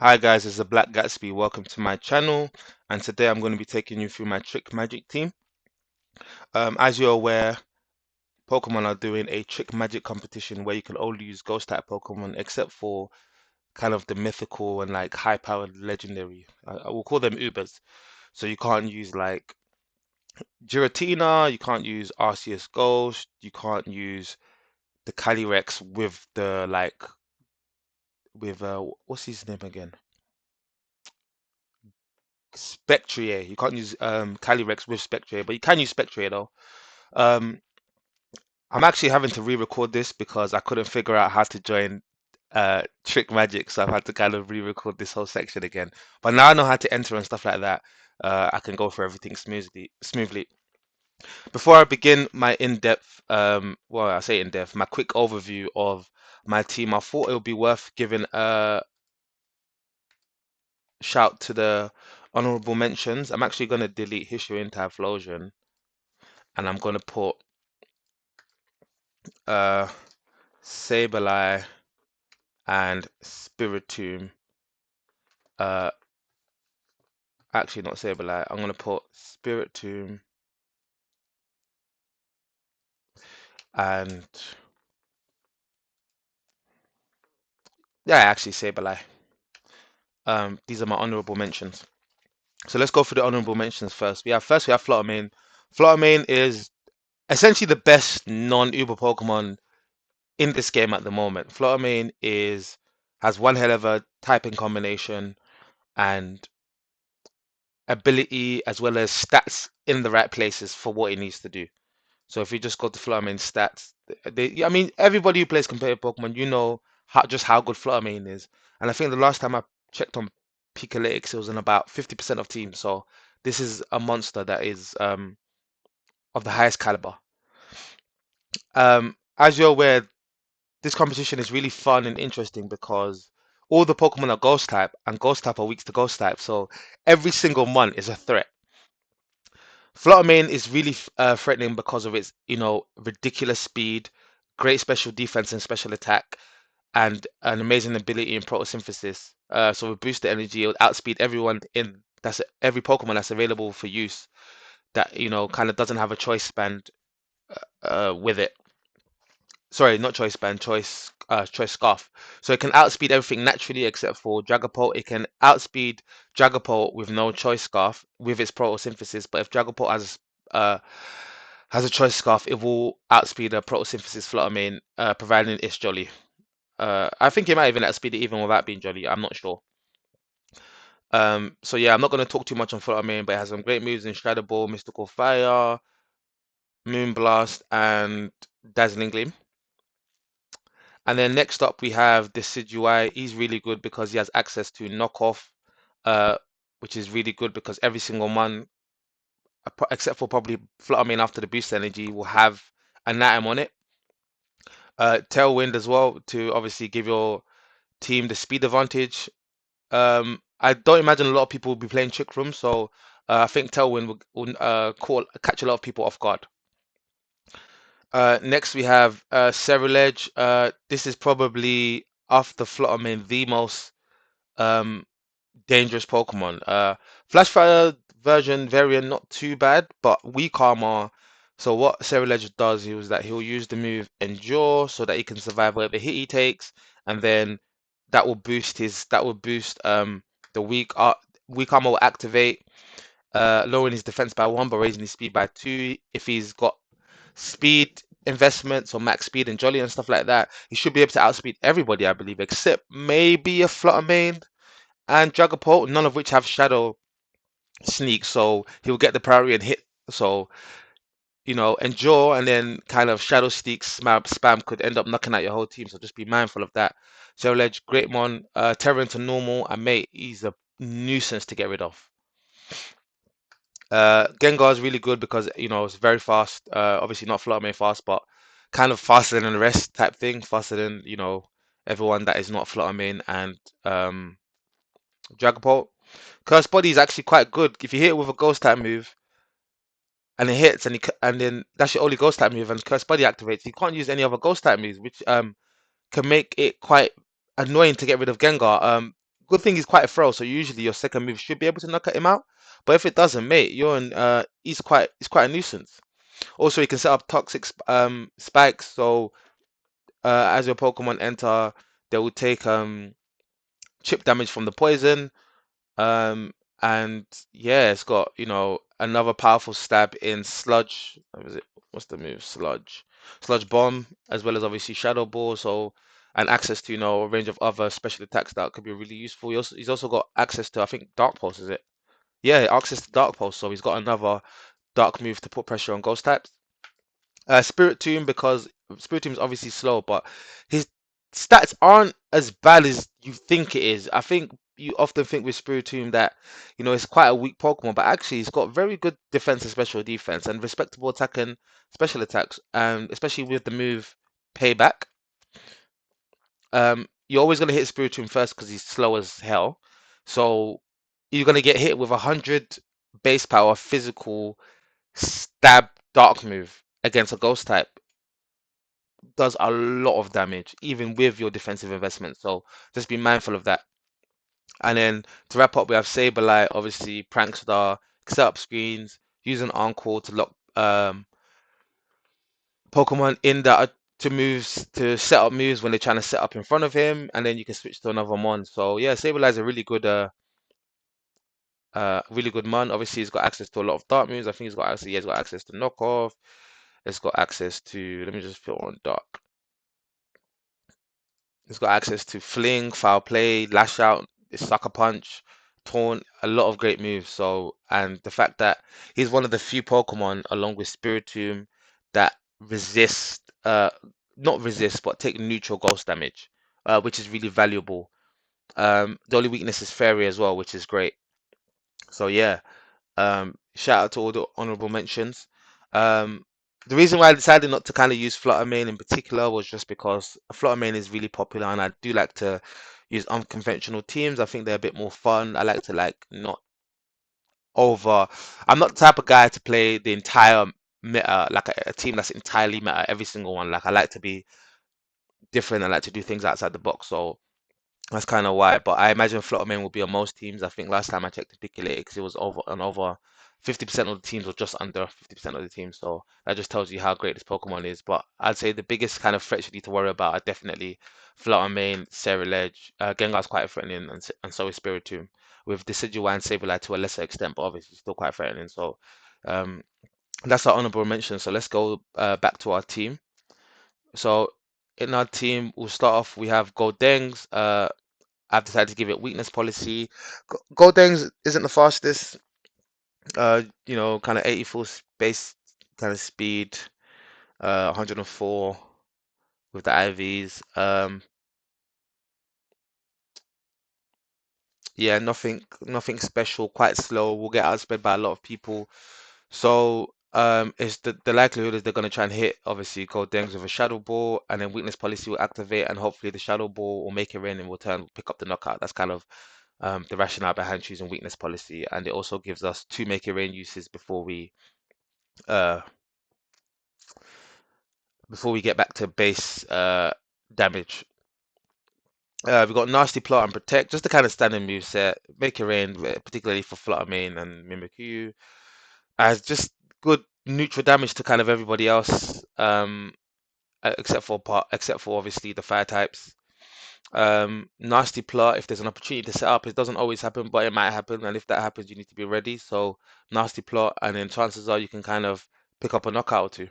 Hi guys, it's the Black Gatsby. Welcome to my channel, and today I'm going to be taking you through my Trick Magic team. As you're aware, Pokemon are doing a Trick Magic competition where you can only use Ghost type Pokemon, except for kind of the mythical and like high-powered legendary. I will call them Ubers. So you can't use like Giratina, you can't use Arceus Ghost, you can't use the Calyrex with the like with what's his name again? Spectrier. You can't use Calyrex with Spectrier, but you can use Spectrier though. Um, I'm actually having to re-record this because I couldn't figure out how to join Trick Magic, so I've had to kind of re-record this whole section again. But now I know how to enter and stuff like that. I can go for everything smoothly. Before I begin my in-depth, well, I say in-depth, my quick overview of my team, I thought it would be worth giving a shout to the honorable mentions. I'm actually going to delete History and Typhlosion, and I'm going to put uh, Sableye and Spiritomb. Uh, actually, not Sableye. I'm gonna put Spiritomb and yeah, actually Sableye. These are my honorable mentions. So let's go for the honorable mentions first. We have Fluttermane. Fluttermane is essentially the best non-Uber Pokemon in this game at the moment. Fluttermane is has one hell of a typing combination and ability as well as stats in the right places for what it needs to do. So if you just go to Fluttermane stats, I mean, everybody who plays competitive Pokemon, you know just how good Fluttermane is. And I think the last time I checked on Pikalytics, it was in about 50% of teams. So this is a monster that is of the highest caliber. As you're aware, this competition is really fun and interesting because all the Pokemon are Ghost type, and Ghost type are weak to Ghost type. So every single mon is a threat. Fluttermane is really threatening because of its, ridiculous speed, great special defense and special attack, and an amazing ability in photosynthesis. So with boosted energy, it'll outspeed everyone in every Pokemon that's available for use that kind of doesn't have a choice band with it. Sorry, not choice band, choice scarf. So it can outspeed everything naturally except for Dragapult. It can outspeed Dragapult with no choice scarf with its photosynthesis. But if Dragapult has a choice scarf, it will outspeed a photosynthesis Fluttermane, providing it's jolly. I think it might even outspeed it even without being jolly. I'm not sure. So yeah, I'm not going to talk too much on Fluttermane, but it has some great moves in Shadow Ball, Mystical Fire, Moonblast, and Dazzling Gleam. And then next up we have Decidueye. He's really good because he has access to knockoff, uh, which is really good because every single one, except for probably Fluttermane after the boost energy, will have an item on it. Tailwind as well to obviously give your team the speed advantage. I don't imagine a lot of people will be playing Trick Room, so I think Tailwind will catch a lot of people off guard. Next we have Ceruledge. This is probably after Fluttermane the most um, dangerous Pokemon. Flash Fire version variant not too bad, but weak armor. So what Ceruledge does is that he'll use the move Endure so that he can survive whatever hit he takes, and then that will boost the weak armor will activate, lowering his defense by 1 but raising his speed by 2. If he's got speed investments or max speed and jolly and stuff like that, he should be able to outspeed everybody, I believe, except maybe a Fluttermane and Dragapult, none of which have Shadow Sneak, so he'll get the priority and hit. So, Endure and then kind of Shadow Sneak spam could end up knocking out your whole team, so just be mindful of that. Zerledge, Greatmon, Terra into normal, and mate, he's a nuisance to get rid of. Gengar is really good because it's very fast. Obviously not Fluttermane fast, but kind of faster than the rest type thing. Faster than everyone that is not Fluttermane and Dragapult. Curse Body is actually quite good. If you hit it with a Ghost type move and it hits and then that's your only Ghost type move and Curse Body activates, you can't use any other Ghost type moves, which can make it quite annoying to get rid of Gengar. Good thing he's quite frail, so usually your second move should be able to knock him out. But if it doesn't, mate, he's quite a nuisance. Also, he can set up toxic spikes, so as your Pokemon enter, they will take chip damage from the poison. Um, and yeah, it's got, another powerful stab in Sludge. What was it? What's the move? Sludge Bomb, as well as obviously Shadow Ball. So, and access to, a range of other special attacks that could be really useful. He's also got access to, I think, Dark Pulse, is it? Yeah, access to Dark Pulse. So he's got another dark move to put pressure on ghost types. Spirit Tomb, because Spirit Tomb is obviously slow, but his stats aren't as bad as you think it is. I think you often think with Spirit Tomb that it's quite a weak Pokemon, but actually he's got very good defense and special defense and respectable attack and special attacks, and especially with the move Payback. You're always gonna hit Spirit Tomb first because he's slow as hell, so you're gonna get hit with 100 base power physical stab dark move against a ghost type. Does a lot of damage, even with your defensive investment. So just be mindful of that. And then to wrap up, we have Saberlight, obviously Prankster, set up screens, use an Encore to lock Pokemon in that to moves to set up moves when they're trying to set up in front of him, and then you can switch to another mon. So yeah, Saberlight is a really good mon. Obviously, he's got access to a lot of dark moves. I think he's got access to knockoff. It's got access to. Let me just put on dark. He's got access to fling, foul play, lash out, sucker punch, taunt, a lot of great moves. So, and the fact that he's one of the few Pokemon, along with Spiritomb, that resist, not resist, but take neutral ghost damage, which is really valuable. The only weakness is Fairy as well, which is great. So yeah, shout out to all the honorable mentions. Um, the reason why I decided not to kind of use Fluttermane in particular was just because Fluttermane is really popular, and I do like to use unconventional teams. I think they're a bit more fun. I like to not over. I'm not the type of guy to play the entire meta, like a team that's entirely meta, every single one. Like I like to be different. I like to do things outside the box. So that's kind of why, but I imagine Flutterman will be on most teams. I think last time I checked Articulated, it was over 50% of the teams or just under 50% of the teams. So that just tells you how great this Pokemon is. But I'd say the biggest kind of threats you need to worry about are definitely Fluttermane, Ceruledge. Gengar's quite threatening, and so is Spiritomb. With Decidueye and Sableye to a lesser extent, but obviously still quite threatening. So um, that's our honorable mention. So let's go back to our team. So in our team, we'll start off. We have Goldengs. I've decided to give it weakness policy. Goldeng's isn't the fastest, kind of 84 base kind of speed, 104 with the IVs. Yeah, nothing special, quite slow. Will get outsped by a lot of people. So, it's the likelihood is they're gonna try and hit obviously Goldengs with a Shadow Ball, and then weakness policy will activate, and hopefully the Shadow Ball will make it rain and will pick up the knockout. That's kind of the rationale behind choosing weakness policy, and it also gives us two make it rain uses uh, before we get back to base damage. We've got nasty plot and protect, just the kind of standard move set. Make it rain, particularly for Fluttermane and Mimikyu, as just good neutral damage to kind of everybody else, except for obviously the fire types. Nasty plot, if there's an opportunity to set up, it doesn't always happen, but it might happen, and if that happens, you need to be ready. So nasty plot, and then chances are you can kind of pick up a knockout or two.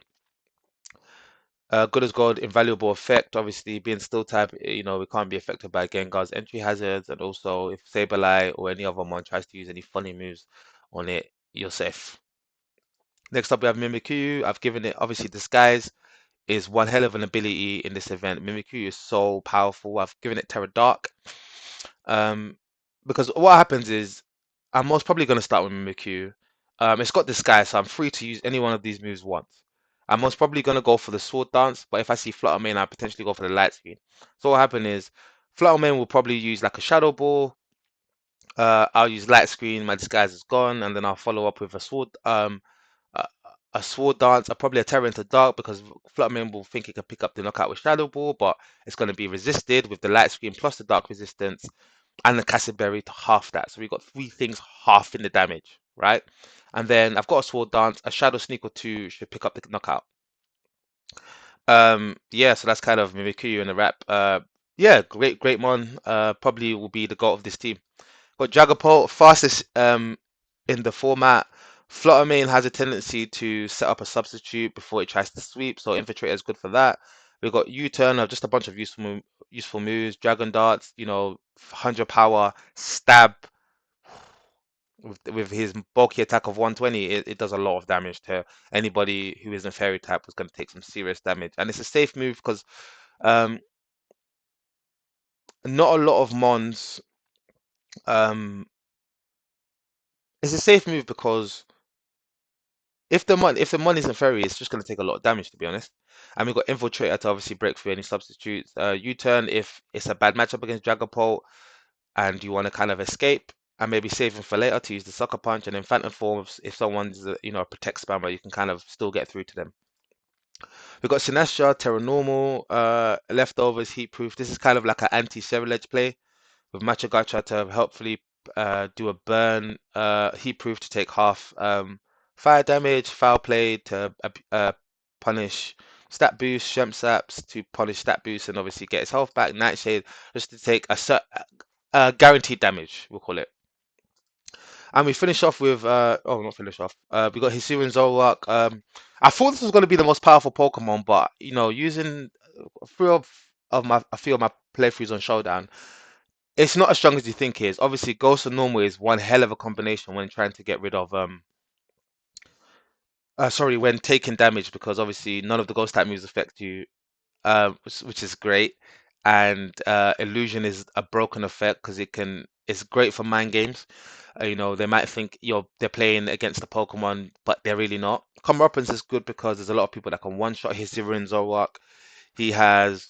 Good as gold, invaluable effect. Obviously, being steel type, we can't be affected by Gengar's entry hazards, and also if Sableye or any other mon tries to use any funny moves on it, you're safe. Next up, we have Mimikyu. I've given it obviously disguise is one hell of an ability in this event. Mimikyu is so powerful. I've given it Terra Dark. Um, because what happens is I'm most probably going to start with Mimikyu. It's got disguise, so I'm free to use any one of these moves once. I'm most probably going to go for the sword dance, but if I see Fluttermane, I'll potentially go for the light screen. So what happens is Fluttermane will probably use like a shadow ball. I'll use light screen, my disguise is gone, and then I'll follow up with a, a sword dance, probably a terror into dark because Flutterman will think he can pick up the knockout with Shadow Ball, but it's going to be resisted with the light screen plus the dark resistance. and the Castleberry to half that. So we got three things half in the damage, right? And then I've got a Sword Dance, a Shadow Sneak or two should pick up the knockout. Yeah, so that's kind of Mimikyu in a wrap. Yeah, great mon. Probably will be the goat of this team. Got Dragapult, fastest in the format. Fluttermane has a tendency to set up a substitute before it tries to sweep, so Infiltrator is good for that. We've got U-turn, just a bunch of useful moves. Dragon Darts, 100 power, stab with his bulky attack of 120. It does a lot of damage to anybody who isn't fairy type was going to take some serious damage. And it's a safe move because um, not a lot of mons. Um, it's a safe move because if the mon isn't fairy, it's just going to take a lot of damage to be honest. And we've got Infiltrator to obviously break through any substitutes. U-turn if it's a bad matchup against Dragapult and you want to kind of escape and maybe save him for later to use the Sucker Punch. And then Phantom Forms if someone's a protect spammer, you can kind of still get through to them. We've got Sinestro, Terra Normal, Leftovers, Heat Proof. This is kind of like an anti-Serrilege play with Macho Gacha to hopefully do a burn, Heat Proof to take half fire damage, Foul Play to punish stat boost, Shemp Saps to punish stat boost and obviously get his health back, Nightshade just to take guaranteed damage, we'll call it. And we finish off with not finish off. We got Hisuian Zoroark. I thought this was going to be the most powerful Pokemon, but using three of my a few of my playthroughs on Showdown, it's not as strong as you think it is. Obviously, Ghost and Normal is one hell of a combination when trying to get rid of sorry, when taking damage because obviously none of the Ghost type moves affect you, which is great. And illusion is a broken effect because it's great for mind games. They might think they're playing against the Pokemon, but they're really not. Comeuppance is good because there's a lot of people that can one shot his Zero Zoroark. He has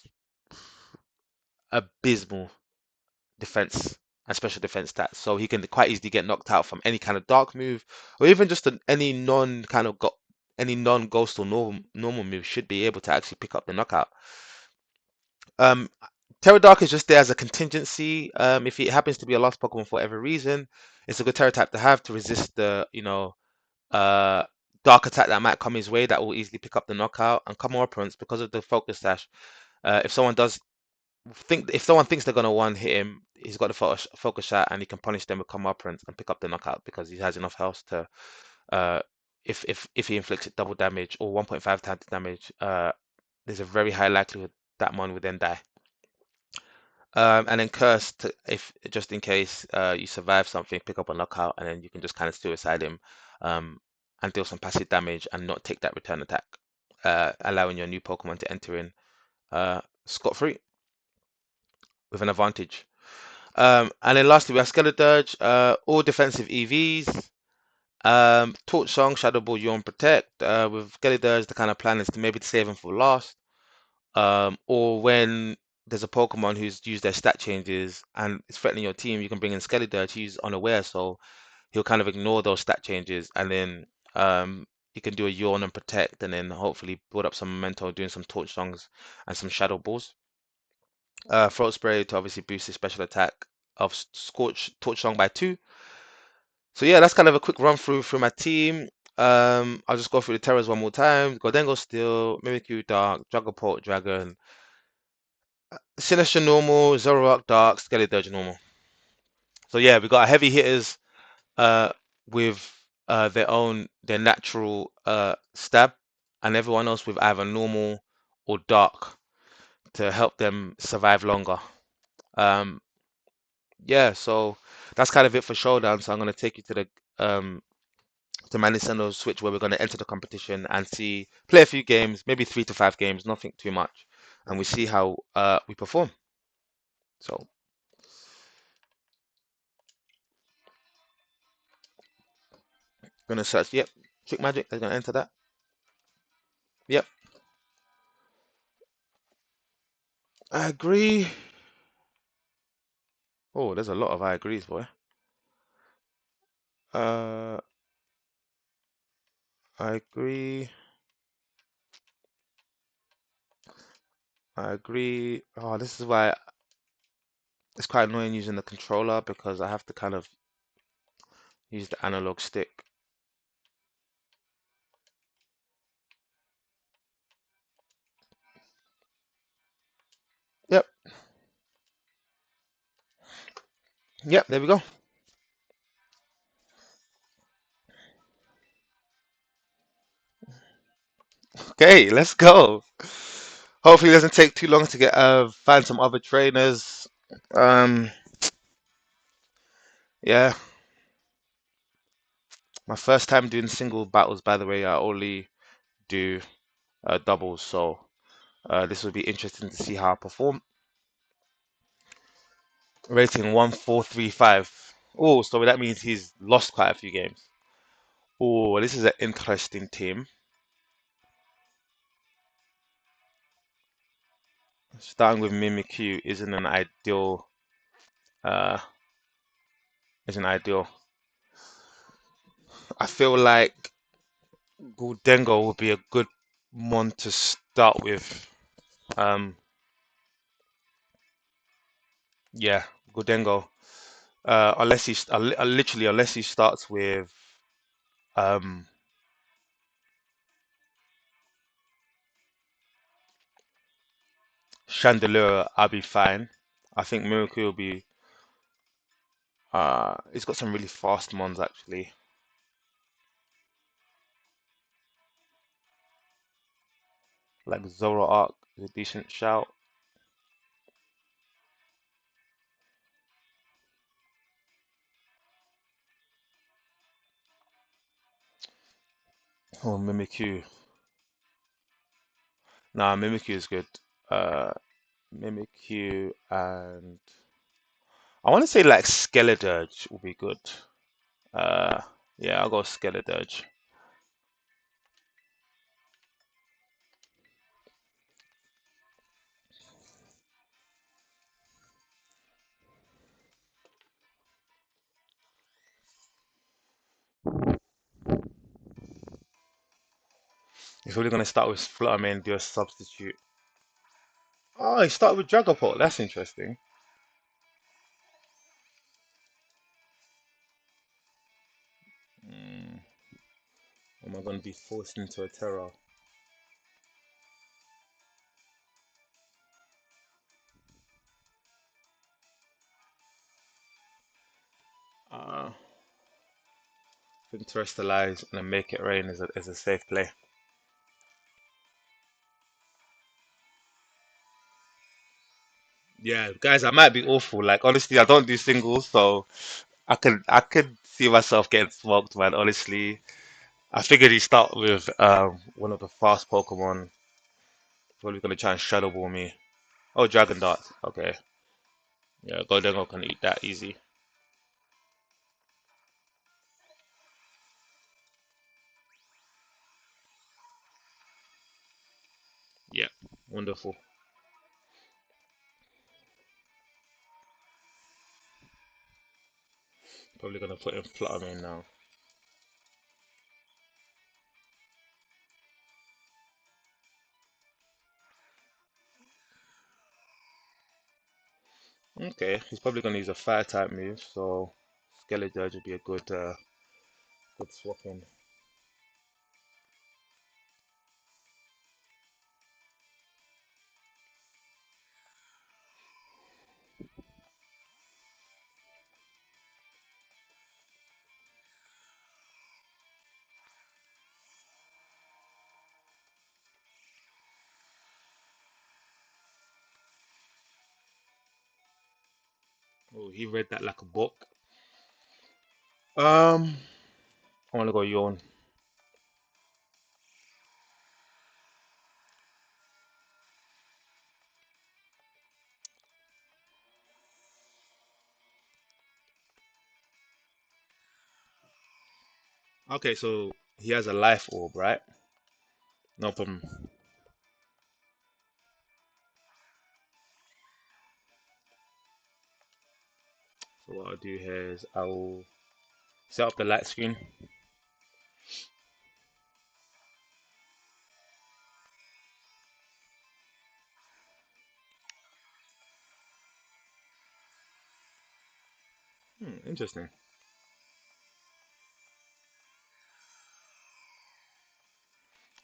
abysmal defense and special defense stats, so he can quite easily get knocked out from any kind of dark move or even just any non kind of got any non-ghost or normal move should be able to actually pick up the knockout. Um, Terra Dark is just there as a contingency. If it happens to be a lost Pokemon for whatever reason, it's a good Terra type to have to resist the, uh, dark attack that might come his way that will easily pick up the knockout. And Common Opponents, because of the focus dash, if someone thinks they're gonna one hit him, he's got the focus shot and he can punish them with Common Opponents and pick up the knockout because he has enough health to, uh, if he inflicts it double damage or 1.5 times damage, there's a very high likelihood that one would then die. And then curse if just in case you survive something, pick up a knockout, and then you can just kind of suicide him um, and deal some passive damage and not take that return attack, allowing your new Pokemon to enter in scot-free with an advantage. And then lastly, we have Skeledirge, all defensive EVs. Torch Song, Shadow Ball, Yawn Protect. With Skeledirge, the kind of plan is to maybe save him for last. Or when there's a Pokemon who's used their stat changes and it's threatening your team, you can bring in Skeledirge. He's unaware, so he'll kind of ignore those stat changes, and then you can do a yawn and protect, and then hopefully build up some momentum, doing some torch songs and some shadow balls. Throat spray to obviously boost his special attack of Scorch Torch Song by 2. So yeah, that's kind of a quick run through my team. I'll just go through the terrors one more time. Goldengo Steel, Mimikyu Dark, Dragapult Dragon, Sinister Normal, Zoroark Dark, Skeledirge Normal. So yeah, we got heavy hitters uh with their natural stab, and everyone else with either normal or dark to help them survive longer. Um yeah, so that's kind of it for Showdown. So I'm gonna take you to the to my Nintendo Switch where we're gonna enter the competition and play a few games, maybe 3 to 5 games, nothing too much, and we see how we perform. So gonna search, yep, Trick Magic, they're gonna enter that. Yep, I agree. Oh, there's a lot of I agrees, boy. Uh, I agree. I agree. Oh, this is why. It's quite annoying using the controller because I have to kind of use the analog stick. Yep, yep, there we go. Okay, let's go. Hopefully it doesn't take too long to get find some other trainers. Um, yeah, my first time doing single battles, by the way. I only do doubles, so this will be interesting to see how I perform. Rating 1435. Oh, so that means he's lost quite a few games. Oh, this is an interesting team. Starting with Mimikyu uh isn't ideal. I feel like Guldengo would be a good one to start with. Um yeah, Guldengo. Literally unless he starts with um Chandelure, I'll be fine. I think Mimikyu will be he's got some really fast mons actually. Like Zoroark is a decent shout. Oh, Mimikyu. Nah, Mimikyu is good. Uh, Mimikyu and I want to say like Skeledirge will be good. Uh, yeah, I'll go Skeledirge. He's really gonna start with Fluttermane and do a substitute. Oh, he started with Dragapult. That's interesting. Hmm, am I gonna be forced into a Terra? I think Terrestrialize and then make it rain is a safe play. Yeah, guys, I might be awful. Like honestly, I don't do singles, so I could see myself getting smoked, man. Honestly, I figured he'd start with one of the fast Pokemon. Probably gonna try and Shadow Ball me. Oh, Dragon Dart. Okay, yeah, Goldengo can eat that easy. Yeah, wonderful. Probably gonna put in Fluttermane now. Okay, he's probably gonna use a fire type move, so Skeledirge would be a good swap in. Oh, he read that like a book. Um, I wanna go Yawn. Okay, so he has a life orb, right? No problem. So what I'll do here is I will set up the light screen. Interesting.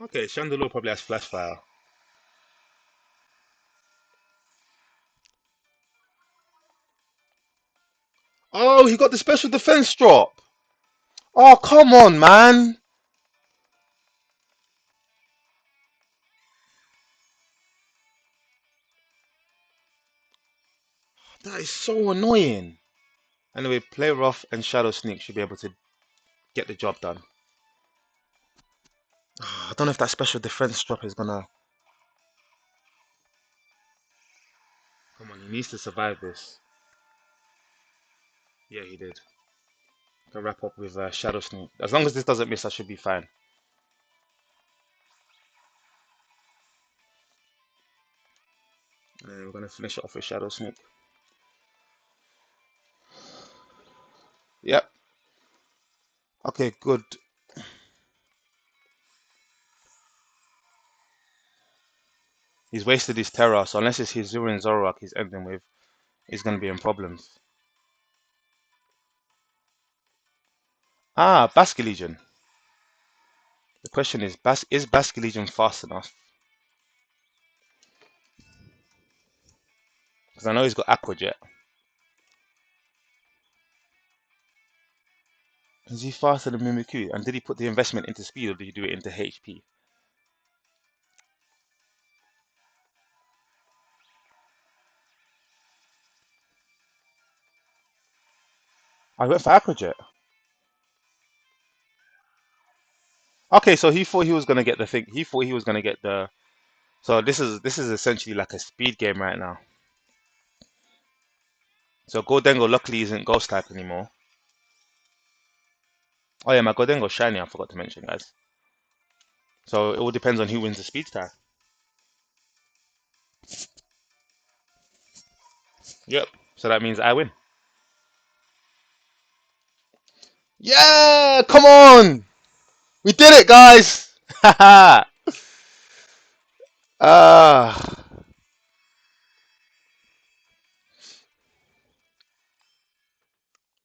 Okay, Chandelure probably has flash fire. Oh, he got the special defense drop. Oh, come on, man. That is so annoying. Anyway, play rough and shadow sneak should be able to get the job done. I don't know if that special defense drop is gonna. Come on, he needs to survive this. Yeah, he did. Can wrap up with shadow sneak. As long as this doesn't miss, I should be fine. And we're gonna finish it off with shadow sneak. Yep. Okay, good. He's wasted his terror, so unless it's his Zuru and Zoroark he's ending with, he's gonna be in problems. Ah, Basculegion. The question is, is Basculegion fast enough? Because I know he's got Aqua Jet. Is he faster than Mimikyu? And did he put the investment into speed or did he do it into HP? I went for Aqua Jet. Okay, so he thought he was gonna get the thing. He thought he was gonna get the. So this is essentially like a speed game right now. So Goldengo luckily isn't Ghost type anymore. Oh yeah, my Goldengo's shiny. I forgot to mention, guys. So it all depends on who wins the speed tie. Yep. So that means I win. Yeah, come on, we did it, guys. Haha. Ah,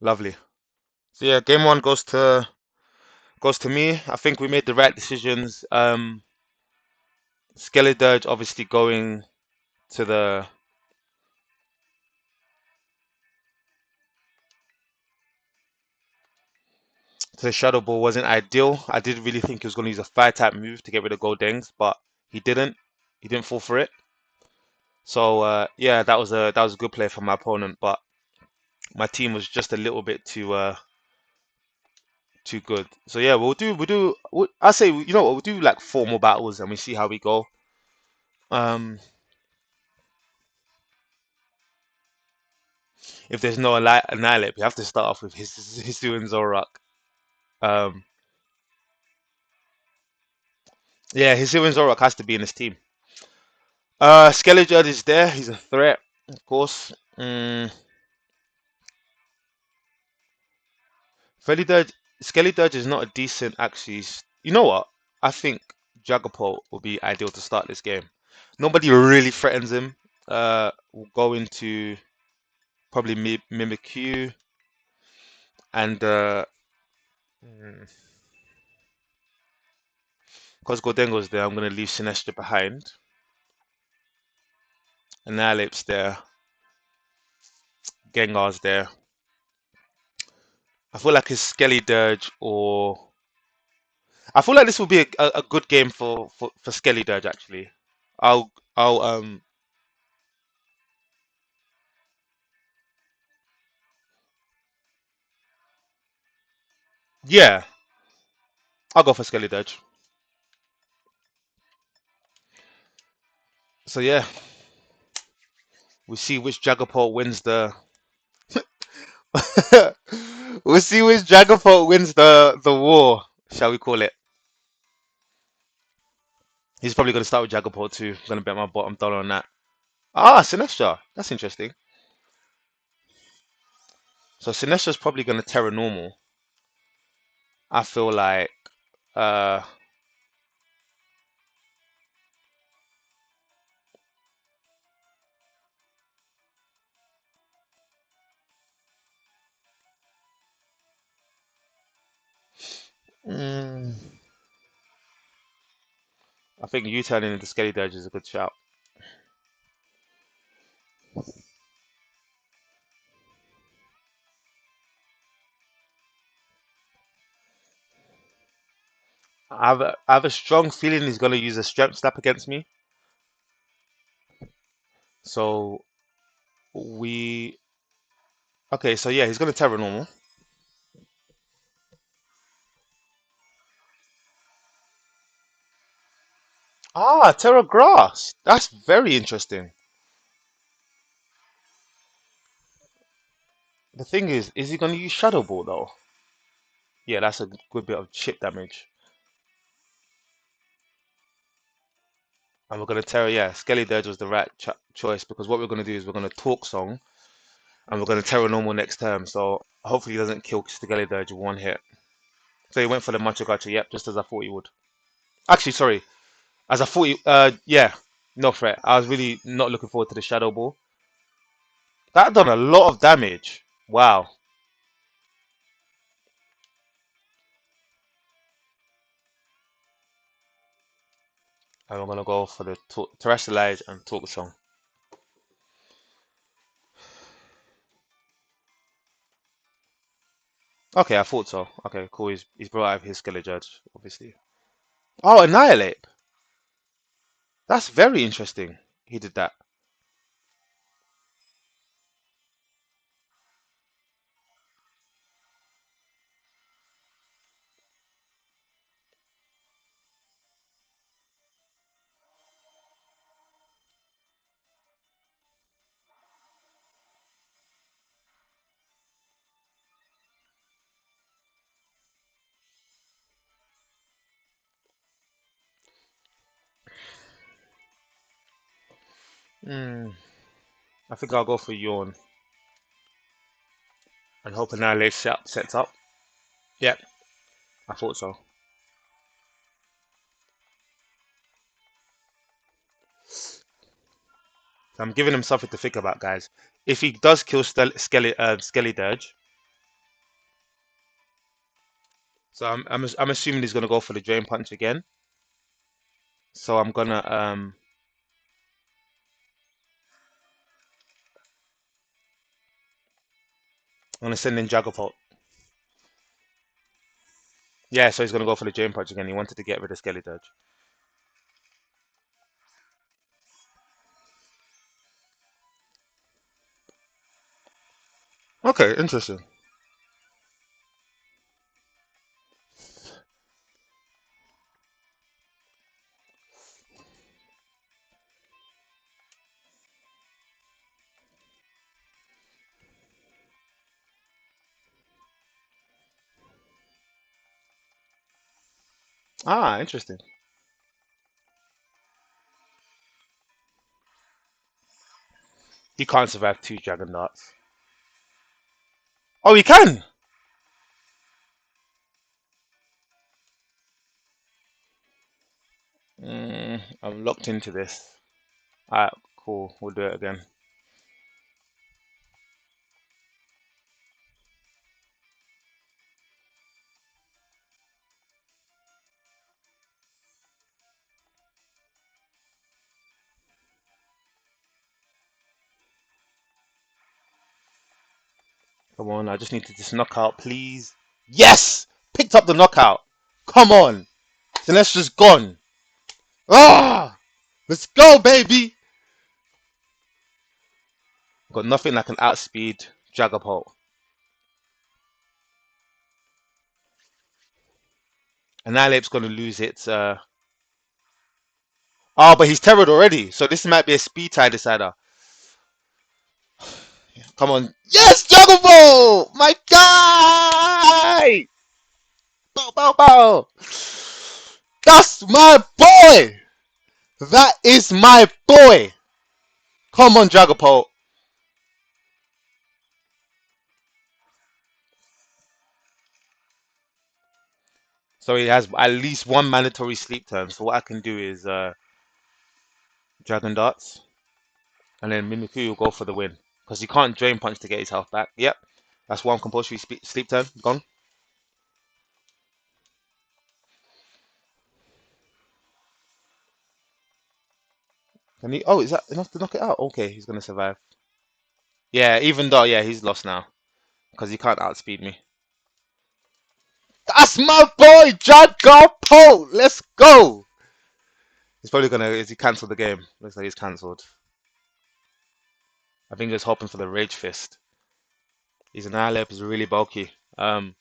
lovely. So yeah, game one goes to me. I think we made the right decisions. Skeledirge obviously going to the Shadow Ball wasn't ideal. I did really think he was going to use a fire type move to get rid of Goldengs, but he didn't. He didn't fall for it. So yeah, that was a good play from my opponent, but my team was just a little bit too good. So yeah, I say we'll do like four more battles and we see how we go. Um, if there's no Annihilate, we have to start off with his doing Zorak. Um, yeah, his doing Zorak has to be in his team. Skeleton is there. He's a threat, of course. Felidurge, Skellydirge is not a decent actually. You know what? I think Jagapult will be ideal to start this game. Nobody really threatens him. We'll go into probably Mimikyu and because Gordengo's there, I'm gonna leave Sinestro behind. Annihilate's there. Gengar's there. I feel like his Skellydirge or I feel like this will be a good game for Skellydirge actually. I'll yeah, I'll go for Skellydirge. So yeah, we'll see which Jagapult wins the. We'll see which Dragapult wins the war, shall we call it? He's probably going to start with Jagapult too. I'm going to bet my bottom dollar on that. Ah, Sinestro. That's interesting. So Sinestro's probably going to Terra Normal. I feel like. Uh, I think you turning into Skelly Dirge is a good shout. I have a strong feeling he's gonna use a strength slap against me. So we okay. So yeah, he's gonna Terra normal. Ah, Terra Grass. That's very interesting. The thing is he gonna use Shadow Ball though? Yeah, that's a good bit of chip damage. And we're gonna Terra. Yeah, Skelly Dirge was the right choice because what we're gonna do is we're gonna Talk Song and we're gonna Terra normal next turn. So hopefully he doesn't kill Skelly Dirge with one hit. So he went for the Macho Gacha. Yep, just as I thought he would. Actually, sorry. As I thought, yeah, no threat. I was really not looking forward to the Shadow Ball. That done a lot of damage. Wow. And I'm gonna go for the Terrestrialize and Talk Song. Okay, I thought so. Okay, cool. He's brought out his Skeleton Judge, obviously. Oh, Annihilate. That's very interesting. He did that. Hmm. I think I'll go for Yawn and hope Annihilate sets up. Yep, I thought so. So I'm giving him something to think about, guys. If he does kill Skelly Dirge, so I'm assuming he's gonna go for the Drain Punch again. So I'm gonna send in Jagapult. Yeah, so he's gonna go for the Drain Punch again. He wanted to get rid of Skelly Dirge. Okay, interesting. Ah, interesting. He can't survive two Dragon Darts. Oh, he can. I'm locked into this. Alright, cool. We'll do it again. Come on, I just need to just knock out, please. Yes! Picked up the knockout. Come on. Sinestра's gone. Ah! Let's go, baby! Got nothing that can outspeed Dragapult. Annihilate's gonna lose its oh, but he's terrored already, so this might be a speed tie decider. Come on. Yes, Dragapult! My guy! Bow, bow, bow! That's my boy! That is my boy! Come on, Dragapult. So he has at least one mandatory sleep turn. So what I can do is Dragon Darts, and then Mimikyu will go for the win because he can't Drain Punch to get his health back. Yep, that's one compulsory sleep turn gone. Can he? Oh, is that enough to knock it out? Okay, he's gonna survive. Yeah, even though yeah, he's lost now because he can't outspeed me. That's my boy, John Garpo. Let's go. He's probably gonna. Is he cancelled the game? Looks like he's cancelled. I think he's hoping for the Rage Fist. He's an Alep. He's really bulky. Oh,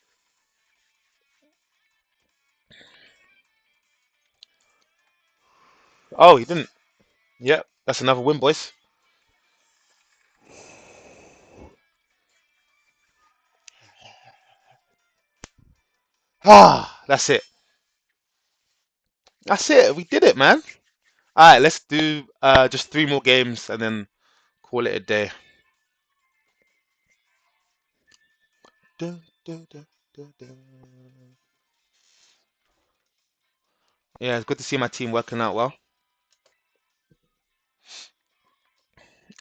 he didn't. Yep, that's another win, boys. Ah, that's it. That's it. We did it, man. All right, let's do just three more games and then call it a day. Dun, dun, dun, dun, dun. Yeah, it's good to see my team working out well.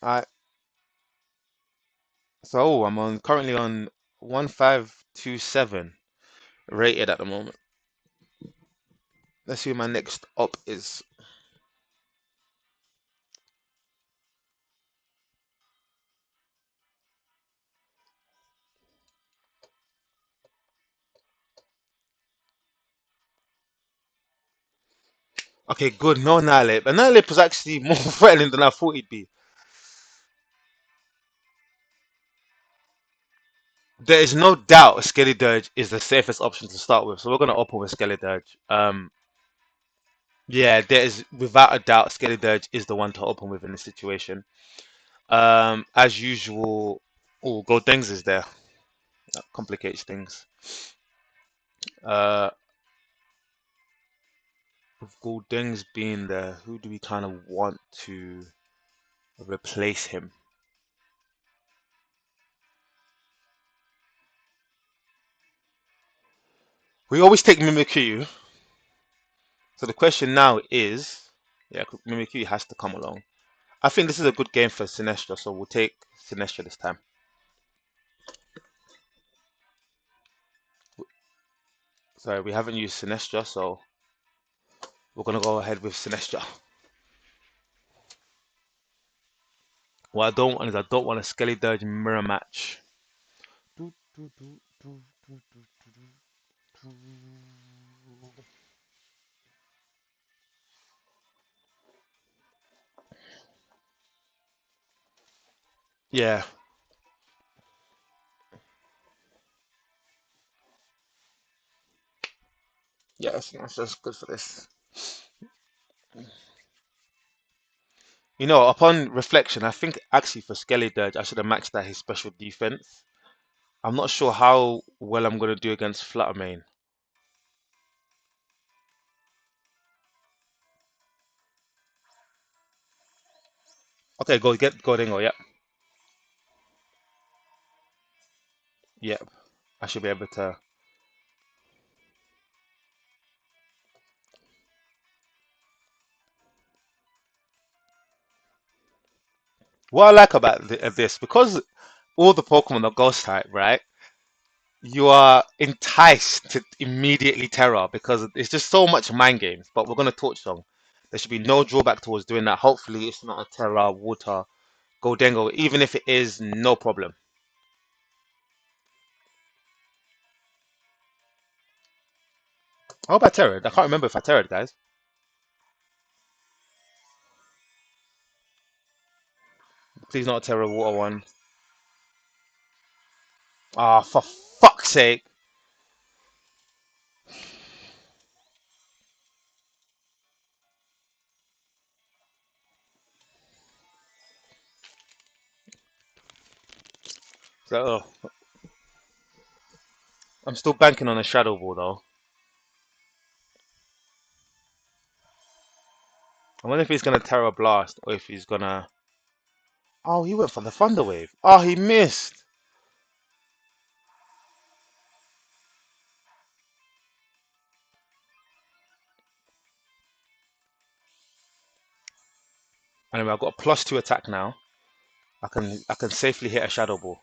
All right, so I'm on currently on 1527 rated at the moment. Let's see who my next up is. Okay, good. No Nalip. And Nalip was actually more threatening than I thought he'd be. There is no doubt Skelly Dirge is the safest option to start with, so we're gonna open with Skelly Dirge. Yeah, there is without a doubt Skelly Dirge is the one to open with in this situation. As usual, oh, Goldeng's is there. That complicates things. Uh, with Goldeng's being there, who do we kind of want to replace him? We always take Mimikyu, so the question now is, yeah, Mimikyu has to come along. I think this is a good game for Sinestro, so we'll take Sinestro this time. Sorry, we haven't used Sinestro, so we're gonna go ahead with Sinestro. What I don't want is I don't want a Skelly Dirge mirror match. Yeah, yeah, that's just good for this. You know, upon reflection, I think actually for Skelly Dirge, I should have maxed out his special defense. I'm not sure how well I'm gonna do against Fluttermane. Okay, go get Gordingo. Yep, yep. I should be able to. What I like about this, because all the Pokemon are Ghost type, right? You are enticed to immediately Terra because it's just so much mind games. But we're gonna Torch Song. There should be no drawback towards doing that. Hopefully, it's not a Terra, Water, Goldengo. Even if it is, no problem. How about Terra? I can't remember if I Terra, guys. Please not a Terra Water one. Ah, for fuck's sake. So, I'm still banking on a Shadow Ball though. I wonder if he's gonna Terra Blast or if he's gonna. Oh, he went for the Thunder Wave. Oh, he missed. Anyway, I've got a +2 attack now. I can safely hit a Shadow Ball.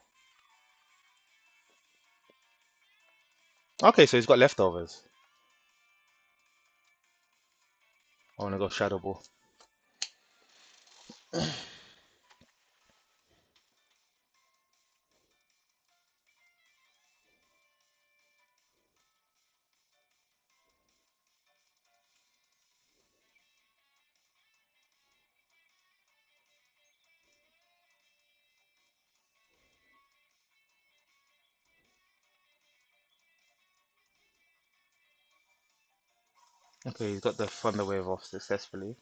Okay, so he's got leftovers. I wanna go Shadow Ball. Okay, he's got the thunder wave off successfully.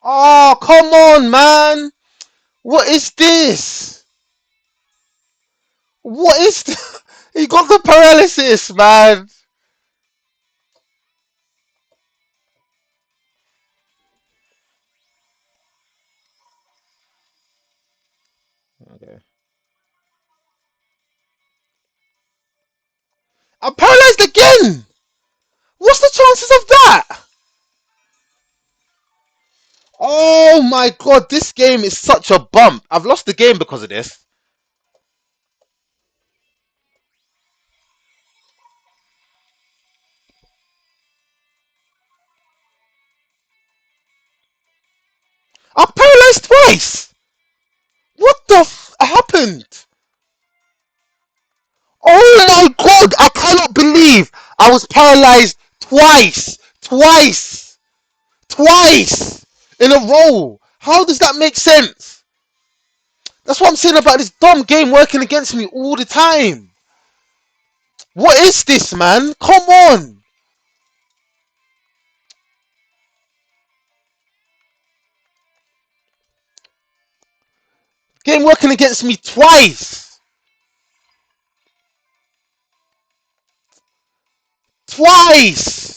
Oh, come on, man! What is this? What is He got the paralysis, man. Okay. I'm paralyzed again. What's the chances of that? Oh my god, this game is such a bump. I've lost the game because of this. I'm paralyzed twice. What the happened? Oh my god, I cannot believe I was paralyzed twice. Twice. Twice in a row. How does that make sense? That's what I'm saying about this dumb game working against me all the time. What is this, man? Come on. Game working against me twice. Twice.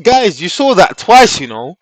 Guys, you saw that twice, you know.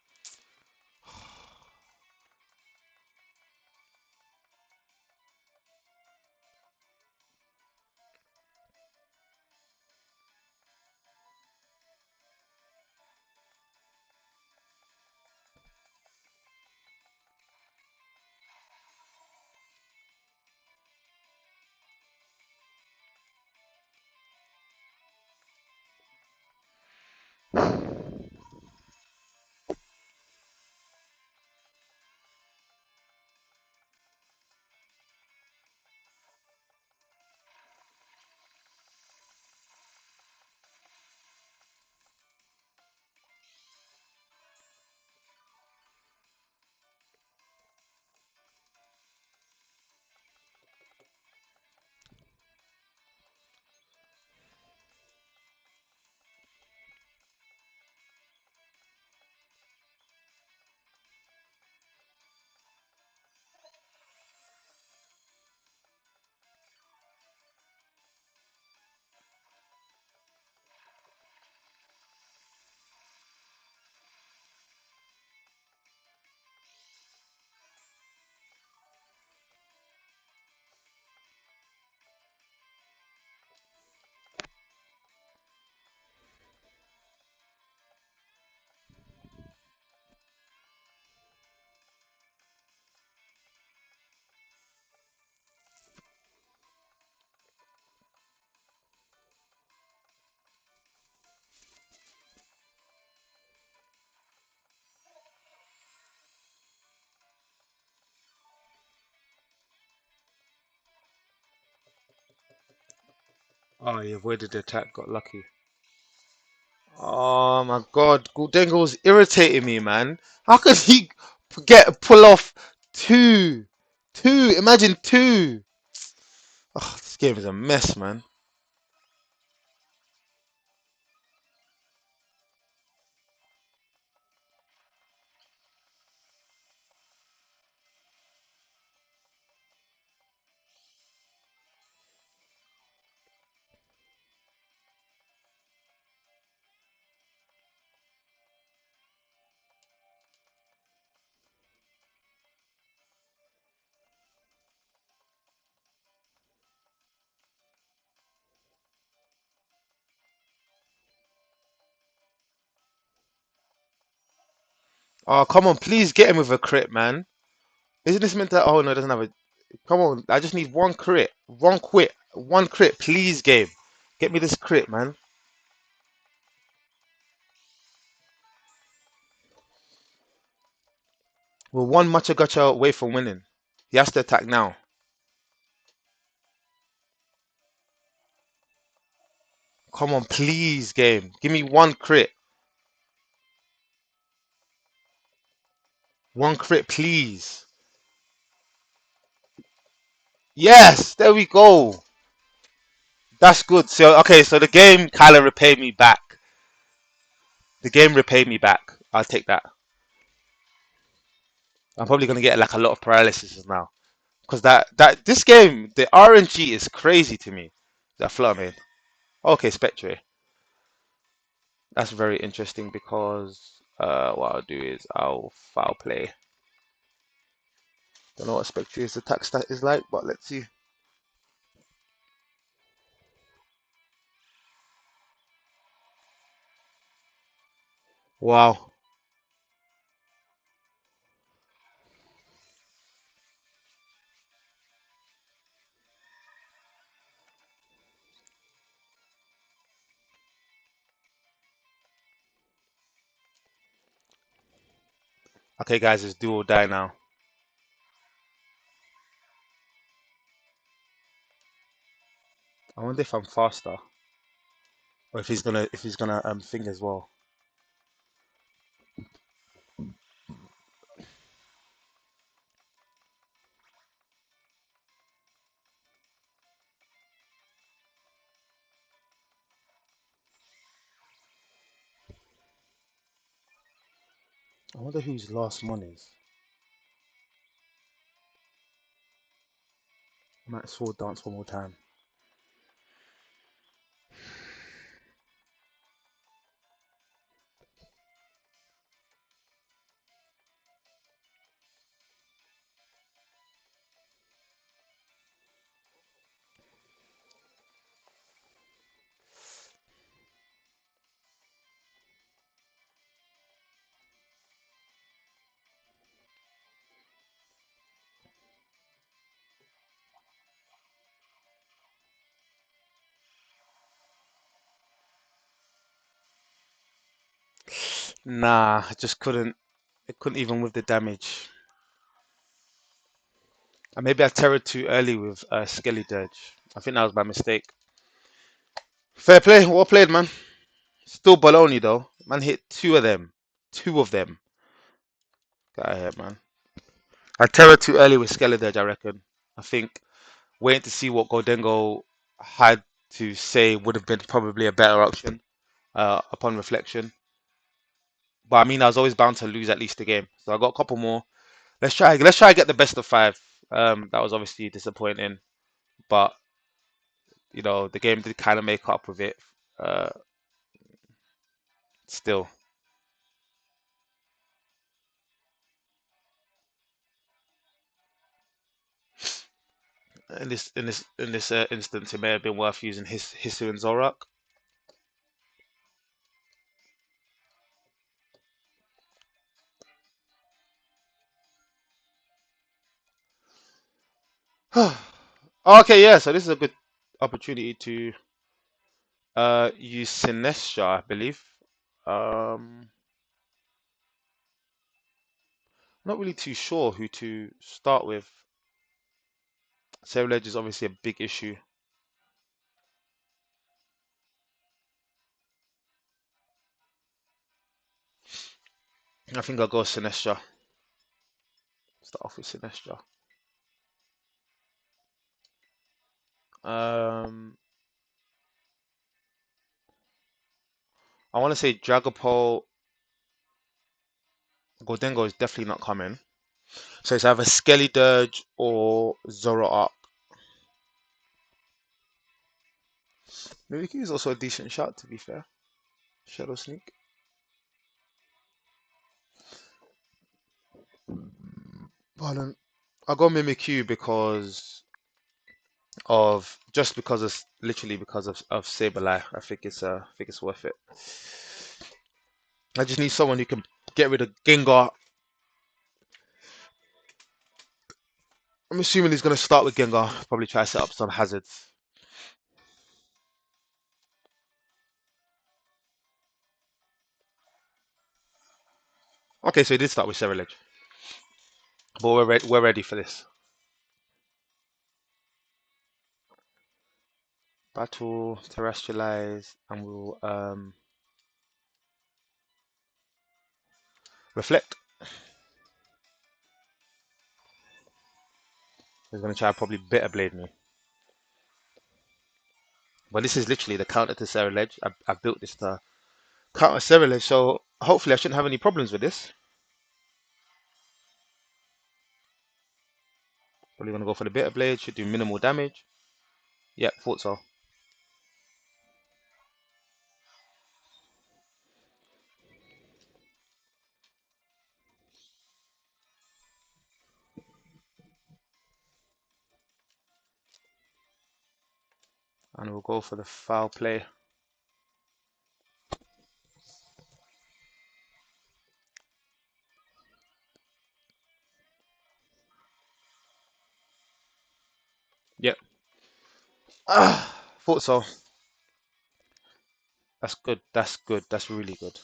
Oh, he avoided the attack, got lucky. Oh my god, Guldengo was irritating me, man. How could he pull off two? Two, imagine two. Oh, this game is a mess, man. Oh, come on, please get him with a crit, man. Isn't this meant to? Oh no, it doesn't have a. Come on, I just need one crit, one crit, please, game. Get me this crit, man. We're one matcha gacha away from winning. He has to attack now. Come on, please, game. Give me one crit. One crit, please. Yes, there we go. That's good. So okay, so the game kind of repaid me back. The game repaid me back. I'll take that. I'm probably gonna get like a lot of paralysis now because that this game, the RNG is crazy to me. That flutter made. Okay, Spectre. That's very interesting because what I'll do is I'll foul play. Don't know what Spectre's attack stat is like, but let's see. Wow. Okay, guys, it's do or die now. I wonder if I'm faster or if he's gonna thing as well. I wonder whose last one is. I might sword dance one more time. Nah, I just couldn't. It couldn't even with the damage. And maybe I terrored too early with Skelly Dirge. I think that was my mistake. Fair play, well played, man. Still baloney though. Man hit two of them. Two of them. Get out of here, man. I terrored too early with Skelly Dirge, I reckon. I think waiting to see what Goldengo had to say would have been probably a better option upon reflection. But I mean, I was always bound to lose at least a game. So I got a couple more. Let's try and get the best of five. That was obviously disappointing, but the game did kind of make up with it. Uh, still, in this instance, it may have been worth using his Hisu and Zorak. Okay, yeah. So this is a good opportunity to use Sinestra, I believe. Um, not really too sure who to start with. Sarah Ledge is obviously a big issue. I think I'll go Sinestra. Start off with Sinestra. Um, I want to say Dragapult Goldengo is definitely not coming. So it's either Skelly Dirge or Zoro Arc. Mimikyu is also a decent shot, to be fair. Shadow Sneak. Pardon. I go Mimikyu because of literally because of Sableye. I think it's worth it. I just need someone who can get rid of Gengar I'm assuming he's going to start with Gengar. Probably try to set up some hazards. Okay, so he did start with Cerulege. But we're ready for this. Battle, terrestrialize, and we'll reflect. He's going to try to probably Bitter Blade me. But this is literally the counter to Cerulege. I built this to counter Cerulege, so hopefully I shouldn't have any problems with this. Probably going to go for the Bitter Blade. Should do minimal damage. Yep, thought so. And we'll go for the foul play. Yep. Thought so. That's good. That's good. That's really good.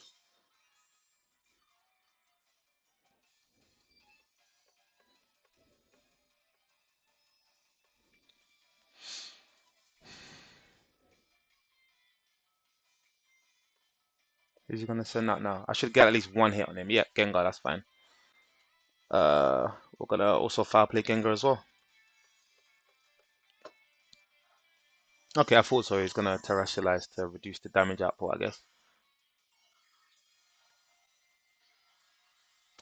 Who's he gonna send out now? I should get at least one hit on him. Yeah, Gengar, that's fine. We're gonna also foul play Gengar as well. Okay, I thought so. He's gonna terrestrialize to reduce the damage output, I guess.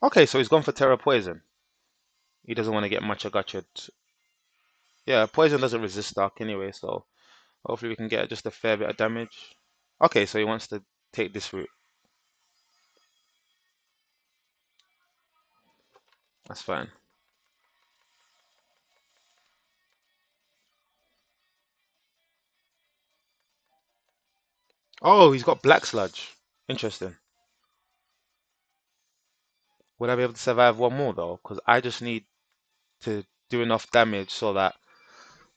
Okay, so he's gone for Terra Poison. He doesn't want to get much gutted. Yeah, Poison doesn't resist Dark anyway, so hopefully we can get just a fair bit of damage. Okay, so he wants to take this route. That's fine. Oh, he's got Black Sludge. Interesting. Would I be able to survive one more though? Because I just need to do enough damage so that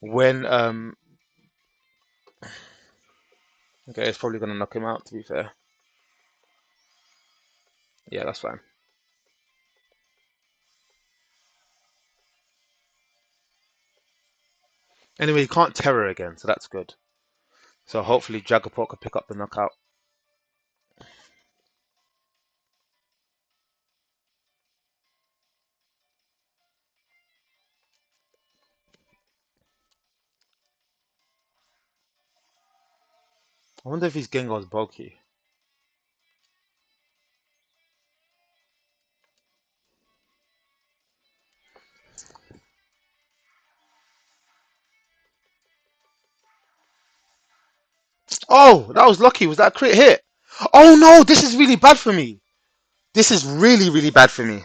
when okay, it's probably gonna knock him out to be fair. Yeah, that's fine. Anyway, he can't Terror again, so that's good. So hopefully Dragapult can pick up the knockout. I wonder if his Gengar's bulky. Oh, that was lucky. Was that a crit hit? Oh no, this is really bad for me. This is really, really bad for me.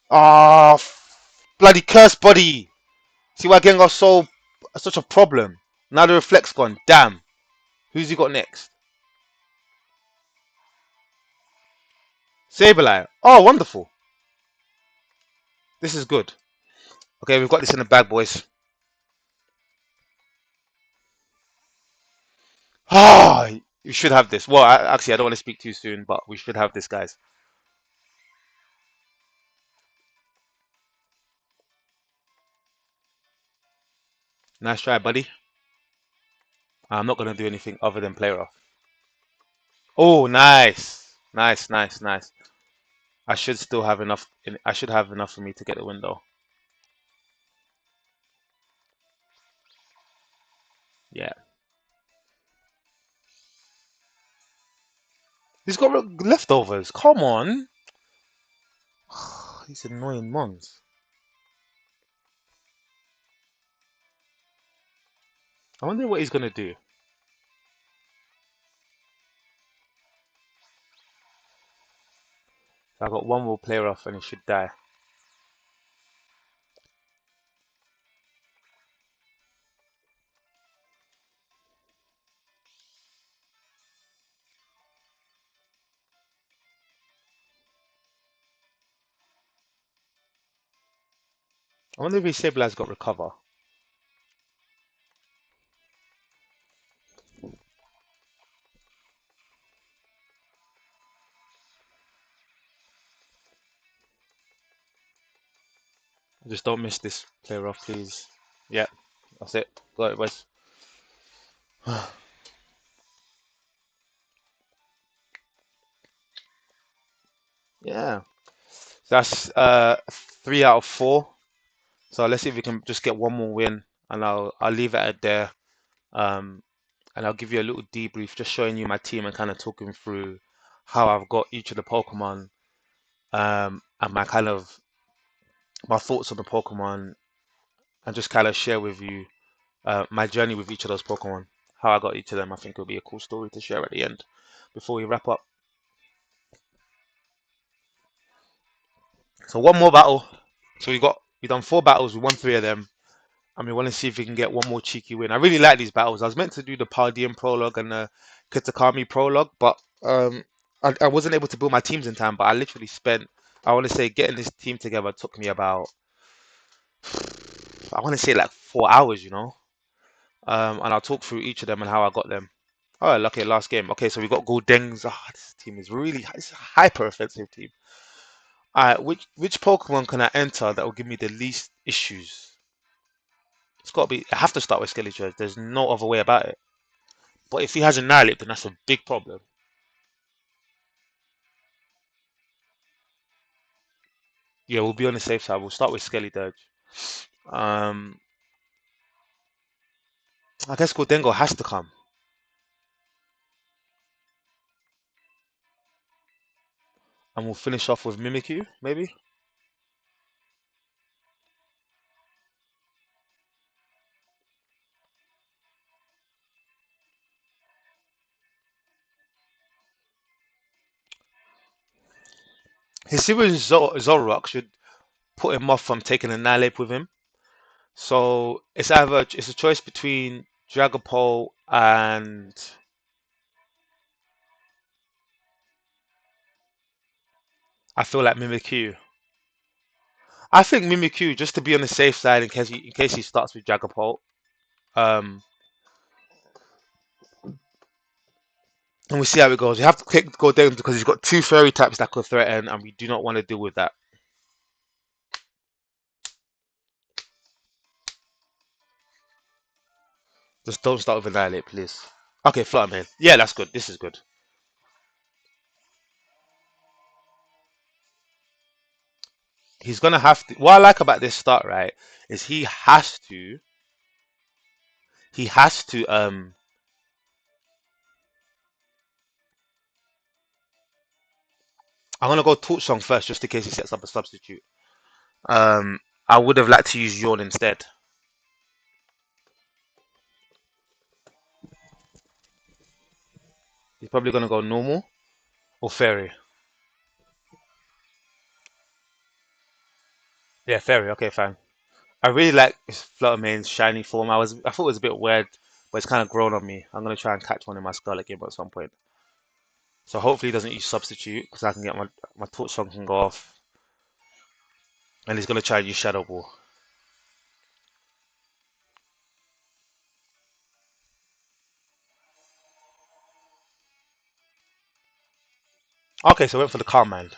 Ah, bloody curse body. See why Gengar's so such a problem. Now the reflex gone. Damn. Who's he got next? Sableye. Oh, wonderful. This is good. Okay, we've got this in the bag, boys. Ah, you should have this. Well, actually, I don't want to speak too soon, but we should have this, guys. Nice try, buddy. I'm not going to do anything other than play rough. Oh, nice. Nice, nice, nice. I should still have enough. I should have enough for me to get the window. Yeah. He's got leftovers. Come on. These annoying mons. I wonder what he's going to do. I got one more player off and he should die. I wonder if his Sableye got recover. Just don't miss this player off, please. Yeah, that's it. Got it, Wes. Yeah. That's 3 out of 4. So let's see if we can just get one more win, and I'll leave it at there. Um, and I'll give you a little debrief, just showing you my team and kind of talking through how I've got each of the Pokemon, and my kind of my thoughts on the Pokemon, and just kind of share with you my journey with each of those Pokemon, how I got each of them. I think it'll be a cool story to share at the end before we wrap up. So one more battle. So we done 4 battles, we won 3 of them, and we want to see if we can get one more cheeky win. I really like these battles. I was meant to do the Paldean prologue and the Kitakami prologue, but I wasn't able to build my teams in time. But I literally spent, I want to say, getting this team together took me about, I want to say like 4 hours, you know. And I'll talk through each of them and how I got them. Oh, okay, last game. Okay, so we got Goldengs. Ah, this team is really, it's a hyper offensive team. Alright, which Pokemon can I enter that will give me the least issues? It's got to be. I have to start with Skeletor. There's no other way about it. But if he has a Nihilip, then that's a big problem. Yeah, we'll be on the safe side. We'll start with Skeletor. Um, I guess Goldengo has to come, and we'll finish off with Mimikyu, maybe. His Sirius Zoroark should put him off from taking a Nihilip with him. So it's a choice between Dragapult and I feel like Mimikyu. I think Mimikyu just to be on the safe side in case he starts with Dragapult. Um, and we'll see how it goes. You have to go down because he's got 2 fairy types that could threaten, and we do not want to deal with that. Just don't start with Annihilate, please. Okay, Flutterman. Yeah, that's good. This is good. He's gonna have to. What I like about this start, right, is he has to. I'm gonna go Torch Song first, just in case he sets up a substitute. Um, I would have liked to use Yawn instead. He's probably gonna go normal or fairy. Yeah, fairy. Okay, fine. I really like Fluttermane's shiny form. I thought it was a bit weird, but it's kind of grown on me. I'm gonna try and catch one in my Scarlet game at some point. So hopefully he doesn't use substitute because I can get my Torch Song can go off, and he's gonna try and use Shadow Ball. Okay, so I went for the Calm Mind.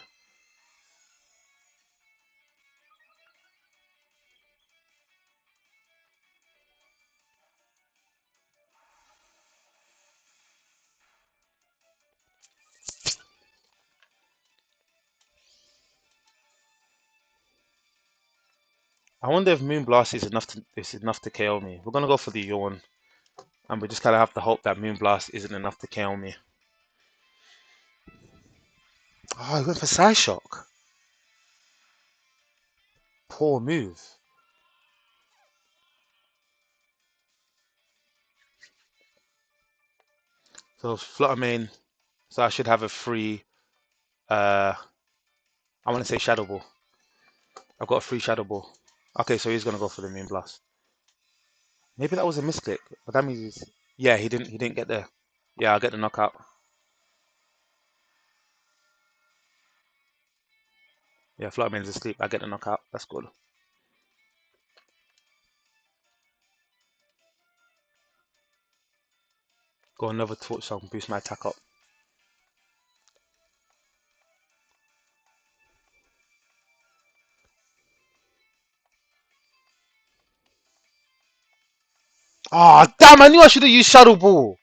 I wonder if Moonblast is enough to KO me. We're gonna go for the Yawn, and we just kind of have to hope that Moonblast isn't enough to KO me. Oh, he went for Psyshock. Poor move. So Fluttermane. So I should have a free. Uh, I want to say Shadow Ball. I've got a free Shadow Ball. Okay, so he's gonna go for the Moonblast. Maybe that was a misclick, but that means yeah, he didn't get there. Yeah, I'll get the knockout. Yeah, Fluttermane's asleep. I get the knockout. That's good. Got another torch so I can boost my attack up. Ah, oh, damn! I knew I should have used Shadow Ball.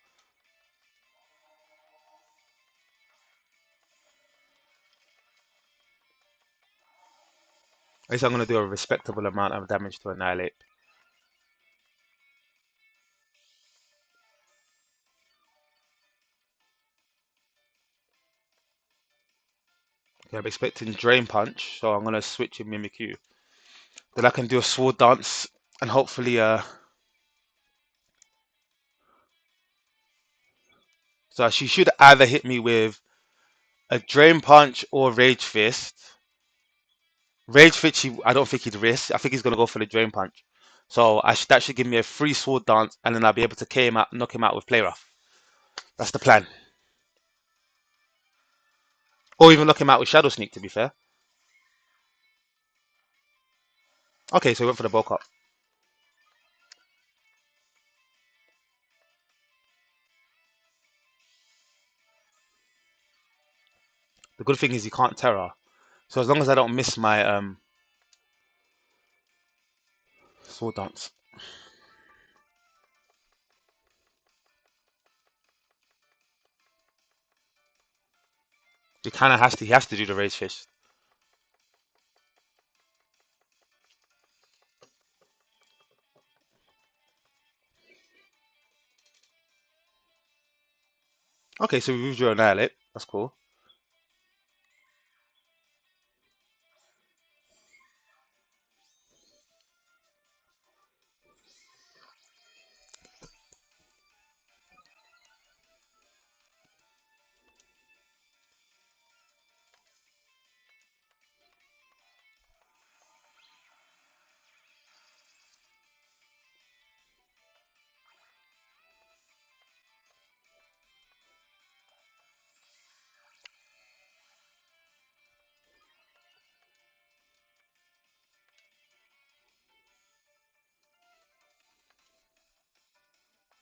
At least I'm gonna do a respectable amount of damage to Annihilate. Okay, I'm expecting Drain Punch, so I'm gonna switch in Mimikyu. Then I can do a Sword Dance and hopefully so she should either hit me with a Drain Punch or Rage Fist. Rage Fist, I don't think he'd risk. I think he's gonna go for the Drain Punch. So that should give me a free Sword Dance, and then I'll be able to K him out, knock him out with Play Rough. That's the plan. Or even knock him out with Shadow Sneak, to be fair. Okay, so he went for the bulk up. The good thing is he can't Terror. So as long as I don't miss my Sword Dance. He kind of has to do the Rage Fist. Okay, so we moved your Annihilate. That's cool.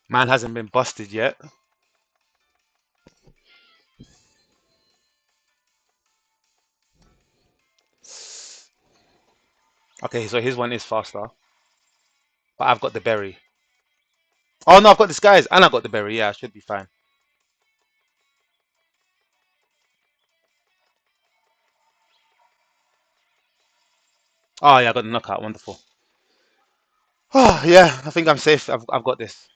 Man hasn't been busted yet. Okay, so his one is faster. But I've got the berry. Oh no, I've got disguise and I've got the berry. Yeah, I should be fine. Oh yeah, I got the knockout. Wonderful. Oh yeah, I think I'm safe. I've got this.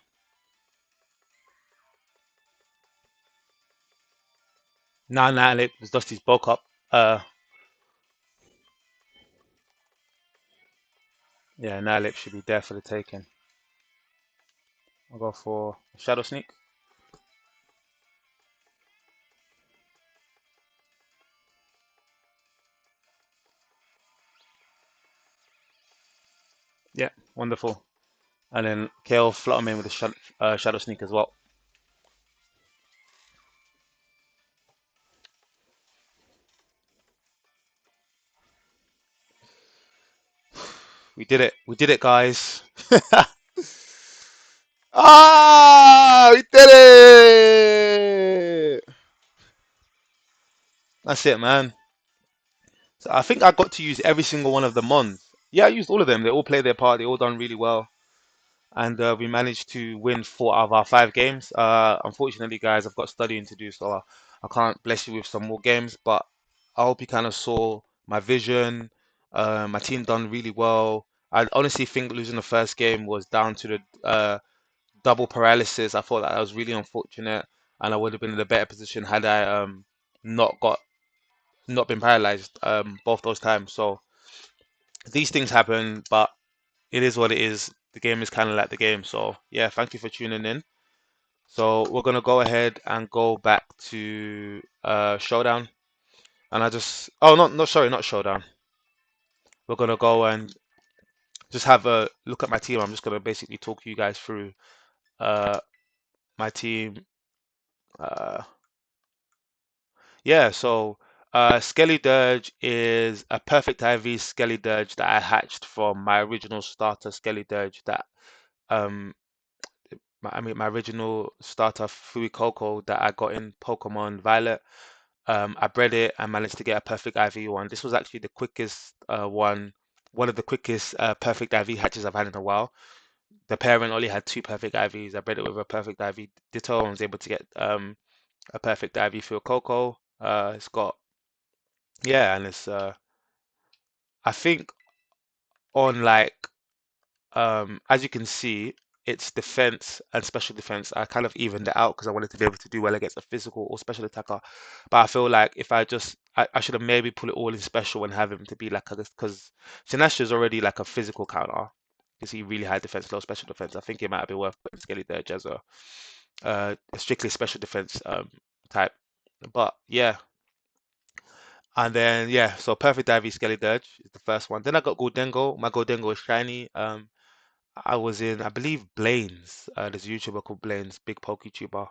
Now Annihilate was Dusty's bulk up. Yeah, Annihilate should be there for the taking. I'll go for Shadow Sneak. Yeah, wonderful. And then KO flutter him in with a Shadow Sneak as well. We did it. We did it, guys. Ah, we did it! That's it, man. So I think I got to use every single one of the mons. Yeah, I used all of them. They all played their part. They all done really well, and we managed to win 4 out of our 5 games. Unfortunately, guys, I've got studying to do, so I can't bless you with some more games. But I hope you kind of saw my vision. My team done really well. I honestly think losing the first game was down to the double paralysis. I thought that was really unfortunate, and I would have been in a better position had I not got not been paralyzed both those times. So these things happen, but it is what it is. The game is kind of like the game. So yeah, thank you for tuning in. So we're gonna go ahead and go back to Showdown, and I just not sorry, not Showdown. We're gonna go and just have a look at my team. I'm just gonna basically talk you guys through uh my team. Uh, Yeah, so Skelly Dirge is a perfect IV Skelly Dirge that I hatched from my original starter Skelly Dirge that um my original starter Fuecoco that I got in Pokemon Violet. I bred it and managed to get a perfect IV one. This was actually the quickest one of the quickest perfect IV hatches I've had in a while. The parent only had two perfect IVs. I bred it with a perfect IV Ditto and was able to get a perfect IV Fuecoco. It's got yeah, and it's I think on like as you can see, its defense and special defense, I kind of evened it out because I wanted to be able to do well against a physical or special attacker. But I feel like if I should have maybe put it all in special and have him to be like a, because Sinestro is already like a physical counter because he really high defense, low special defense. I think it might have been worth putting Skelly Dirge as a strictly special defense type. But yeah, and then yeah, so perfect IV Skelly Dirge is the first one. Then I got Goldengo. My Goldengo is shiny. I was in, I believe, Blaine's. There's a YouTuber called Blaine's, big PokeTuber.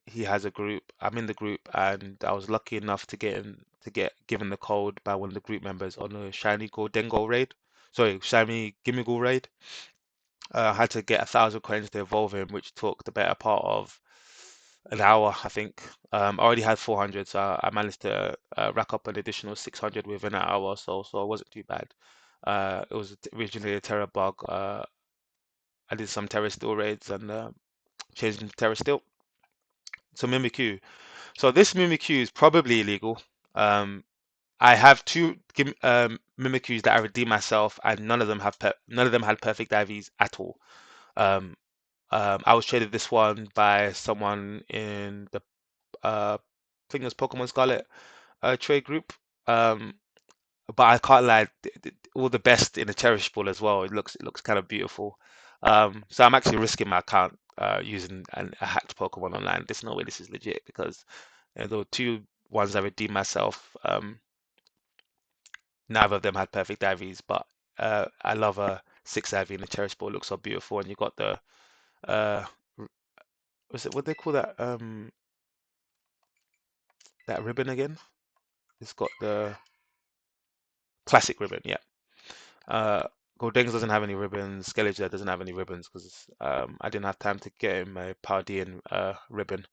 He has a group. I'm in the group, and I was lucky enough to get given the code by one of the group members on a shiny Goldengo raid. Sorry, shiny Gimmighoul raid. I had to get 1,000 coins to evolve him, which took the better part of an hour, I think. I already had 400, so I managed to rack up an additional 600 within an hour or so, so it wasn't too bad. It was originally a Terra bug. I did some Terra Steel raids and changed into Terra Steel. So Mimikyu. So this Mimikyu is probably illegal. Um, I have two Mimikyus that I redeemed myself, and none of them had perfect IVs at all. Um, I was traded this one by someone in the I think it was Pokemon Scarlet trade group. Um, but I can't lie, all the best in the Cherish Ball as well. It looks kind of beautiful. So I'm actually risking my account using a hacked Pokemon online. There's no way this is legit because the two ones I redeemed myself, neither of them had perfect IVs. But I love a 6 IV in the Cherish Ball. It looks so beautiful, and you got the uh, was it what they call that that ribbon again? It's got the classic ribbon, yeah. Uh, Goldenks doesn't have any ribbons. Skeletor doesn't have any ribbons because I didn't have time to get him a Paldean ribbon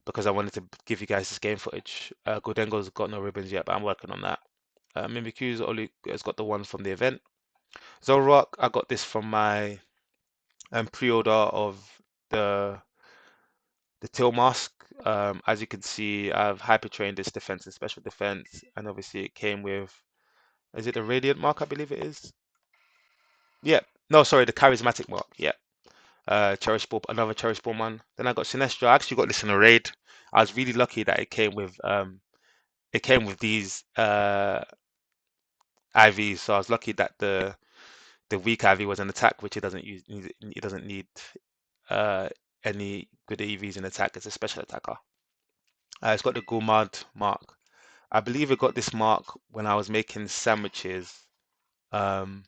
because I wanted to give you guys this game footage. Goldengo's got no ribbons yet, but I'm working on that. Mimikyu's only has got the one from the event. Zoroark, I got this from my pre-order of the the Tail Mask. As you can see, I've hyper trained this defense and special defense, and obviously it came with, is it the Radiant mark? I believe it is. Yeah. No, sorry, the charismatic mark. Yeah. Cherish Ball, another Cherish Ball one. Then I got Sinestro. I actually got this in a raid. I was really lucky that it came with these IVs. So I was lucky that the weak IV was an attack, which it doesn't need uh any good EVs in attack. It's a special attacker. It's got the Gourmand mark. I believe it got this mark when I was making sandwiches. Um,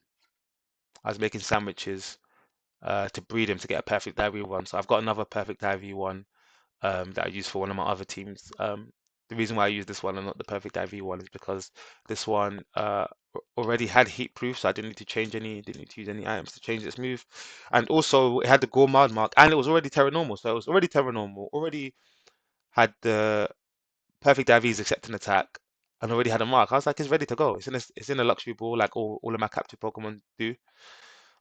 I was making sandwiches to breed him to get a perfect IV one. So I've got another perfect IV one that I use for one of my other teams. The reason why I use this one and not the perfect IV one is because this one already had heat proof, so I didn't need to didn't need to use any items to change its move. And also it had the Gourmand mark and it was already Terra Normal, so it was already Terra Normal, already had the perfect IVs except an attack, and already had a mark. I was like, it's ready to go. It's in a luxury ball like all of my captured Pokemon do.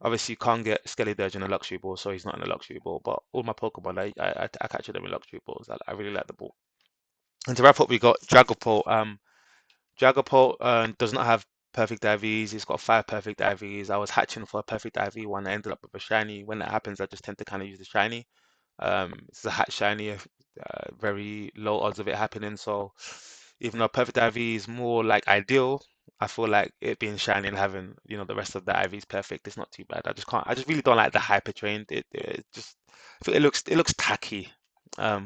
Obviously, you can't get Skeledirge in a luxury ball, so he's not in a luxury ball. But all my Pokemon, I capture them in luxury balls. I really like the ball. And to wrap up, we got Dragapult. Dragapult does not have perfect IVs. He's got 5 perfect IVs. I was hatching for a perfect IV one. I ended up with a shiny. When that happens, I just tend to kind of use the shiny. It's a hatch shiny, very low odds of it happening. So even though perfect IV is more like ideal, I feel like it being shiny and having, the rest of the IV is perfect. It's not too bad. I just can't. I just really don't like the hyper trained. It just, I feel it looks tacky. But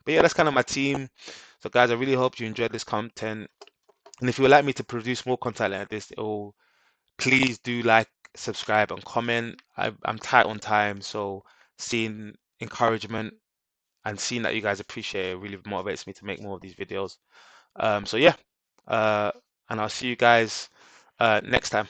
yeah, that's kind of my team. So guys, I really hope you enjoyed this content. And if you would like me to produce more content like this, please do like, subscribe, and comment. I'm tight on time, so seeing encouragement and seeing that you guys appreciate it really motivates me to make more of these videos. So yeah, uh, and I'll see you guys next time.